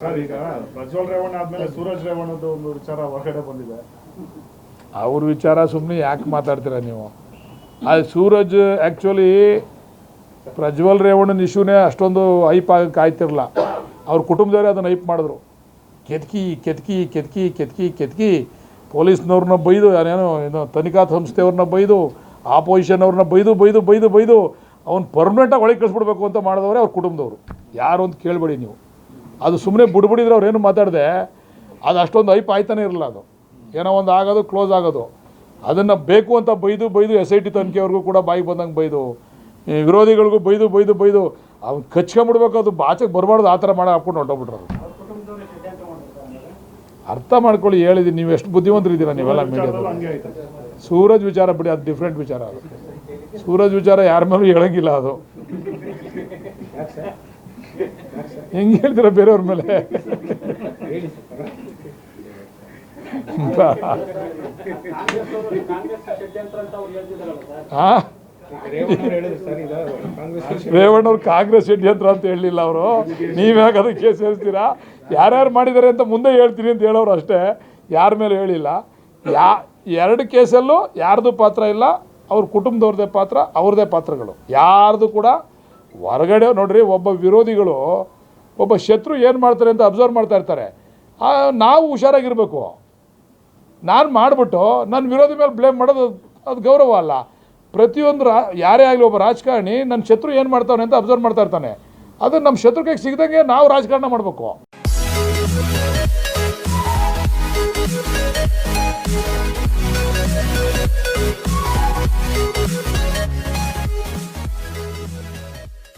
Sir, ಈಗ ಪ್ರಜ್ವಲ್ ರೇವಣ್ಣ ಆದ್ಮೇಲೆ ಸೂರಜ್ ರೇವಣ್ಣದ್ದು ಒಂದು ವಿಚಾರ ಹೊರಗಡೆ ಬಂದಿದೆ. ಅವ್ರ ವಿಚಾರ ಸುಮ್ಮನೆ ಯಾಕೆ ಮಾತಾಡ್ತೀರಾ ನೀವು? ಅದು ಸೂರಜ್ ಆ್ಯಕ್ಚುಲಿ ಪ್ರಜ್ವಲ್ ರೇವಣ್ಣನ ಇಶ್ಯೂನೇ ಅಷ್ಟೊಂದು ಹೈಪ್ ಆಗಕ್ಕೆ ಆಯ್ತಿರಲ್ಲ. ಅವ್ರ ಕುಟುಂಬದವರೇ ಅದನ್ನು ಹೈಪ್ ಮಾಡಿದ್ರು. ಕೆತ್ಕಿ ಕೆತ್ಕಿ ಕೆತ್ಕಿ ಕೆತ್ಕಿ ಕೆತ್ಕಿ ಪೊಲೀಸ್ನವ್ರನ್ನ ಬೈದು, ಏನೋ ತನಿಖಾ ಸಂಸ್ಥೆಯವ್ರನ್ನ ಬೈದು, ಆಪೋಸಿಷನ್ ಅವ್ರನ್ನ ಬೈದು ಬೈದು ಬೈದು ಬೈದು ಅವ್ನು ಪರ್ಮನೆಂಟಾಗಿ ಒಳಗೆ ಕಳಿಸ್ಬಿಡ್ಬೇಕು ಅಂತ ಮಾಡಿದವರೇ ಅವ್ರ ಕುಟುಂಬದವರು. ಯಾರು ಅಂತ ಕೇಳಬೇಡಿ ನೀವು. ಅದು ಸುಮ್ಮನೆ ಬಿಡ್ಬಿಡಿದ್ರೆ ಅವ್ರೇನು ಮಾತಾಡಿದೆ ಅದು ಅಷ್ಟೊಂದು ಹೈಪ್ ಆಯ್ತಾನೆ ಇರಲ್ಲ. ಅದು ಏನೋ ಒಂದು ಆಗೋದು ಕ್ಲೋಸ್ ಆಗೋದು, ಅದನ್ನು ಬೇಕು ಅಂತ ಬೈದು ಬೈದು SIT ತನಿಖೆಯವ್ರಿಗೂ ಕೂಡ ಬಾಯಿಗೆ ಬಂದಂಗೆ ಬೈದು, ವಿರೋಧಿಗಳಿಗೂ ಬೈದು ಬೈದು ಬೈದು ಅವ್ನು ಕಚ್ಕೊಂಬಿಡ್ಬೇಕು, ಅದು ಬಾಚೆಗೆ ಬರಬಾರ್ದು, ಆ ಥರ ಮಾಡಿ ಹಾಕ್ಕೊಂಡು ಹೊಟ್ಟೋಗ್ಬಿಟ್ರು. ಅರ್ಥ ಮಾಡ್ಕೊಳ್ಳಿ, ಹೇಳಿದ್ದೀನಿ. ನೀವು ಎಷ್ಟು ಬುದ್ಧಿವಂತರಿದ್ದೀರಾ ನೀವೆಲ್ಲ ಮೀಡಿಯಾದಲ್ಲಿ. ಸೂರಜ್ ವಿಚಾರ ಬಿಡಿ, ಅದು ಡಿಫ್ರೆಂಟ್ ವಿಚಾರ. ಅದು ಸೂರಜ್ ವಿಚಾರ ಯಾರ ಮೇಲೂ ಹೇಳಂಗಿಲ್ಲ. ಅದು ಹೆಂಗೆ ಹೇಳ್ತೀರ ಬೇರೆಯವ್ರ ಮೇಲೆ? ರೇವಣ್ಣವ್ರು ಕಾಂಗ್ರೆಸ್ ಷಡ್ಯಂತ್ರ ಅಂತ ಹೇಳಲಿಲ್ಲ ಅವರು. ನೀವ್ಯಾಕೆ ಅದಕ್ಕೆ ಕೇಸ್ ಹೇಳ್ತೀರಾ? ಯಾರ್ಯಾರು ಮಾಡಿದ್ದಾರೆ ಅಂತ ಮುಂದೆ ಹೇಳ್ತೀನಿ ಅಂತ ಹೇಳೋರು ಅಷ್ಟೇ, ಯಾರ ಮೇಲೆ ಹೇಳಿಲ್ಲ. ಎರಡು ಕೇಸಲ್ಲೂ ಯಾರ್ದು ಪಾತ್ರ ಇಲ್ಲ, ಅವ್ರ ಕುಟುಂಬದವ್ರದ್ದೇ ಪಾತ್ರ, ಅವ್ರದ್ದೇ ಪಾತ್ರಗಳು. ಯಾರ್ದು ಕೂಡ ಹೊರಗಡೆ ನೋಡ್ರಿ, ಒಬ್ಬ ವಿರೋಧಿಗಳು ಒಬ್ಬ ಶತ್ರು ಏನು ಮಾಡ್ತಾರೆ ಅಂತ ಅಬ್ಸರ್ವ್ ಮಾಡ್ತಾ ಇರ್ತಾರೆ. ನಾವು ಹುಷಾರಾಗಿರಬೇಕು. ನಾನು ಮಾಡಿಬಿಟ್ಟು ನನ್ನ ವಿರೋಧಿ ಮೇಲೆ ಬ್ಲೇಮ್ ಮಾಡೋದು ಅದು ಗೌರವ ಅಲ್ಲ. ಪ್ರತಿಯೊಂದು ಯಾರೇ ಆಗಲಿ ಒಬ್ಬ ರಾಜಕಾರಣಿ ನನ್ನ ಶತ್ರು ಏನು ಮಾಡ್ತಾನೆ ಅಂತ ಅಬ್ಸರ್ವ್ ಮಾಡ್ತಾ ಇರ್ತಾನೆ. ಅದು ನಮ್ಮ ಶತ್ರುಗೆ ಸಿಗದಂಗೆ ನಾವು ರಾಜಕಾರಣ ಮಾಡಬೇಕು.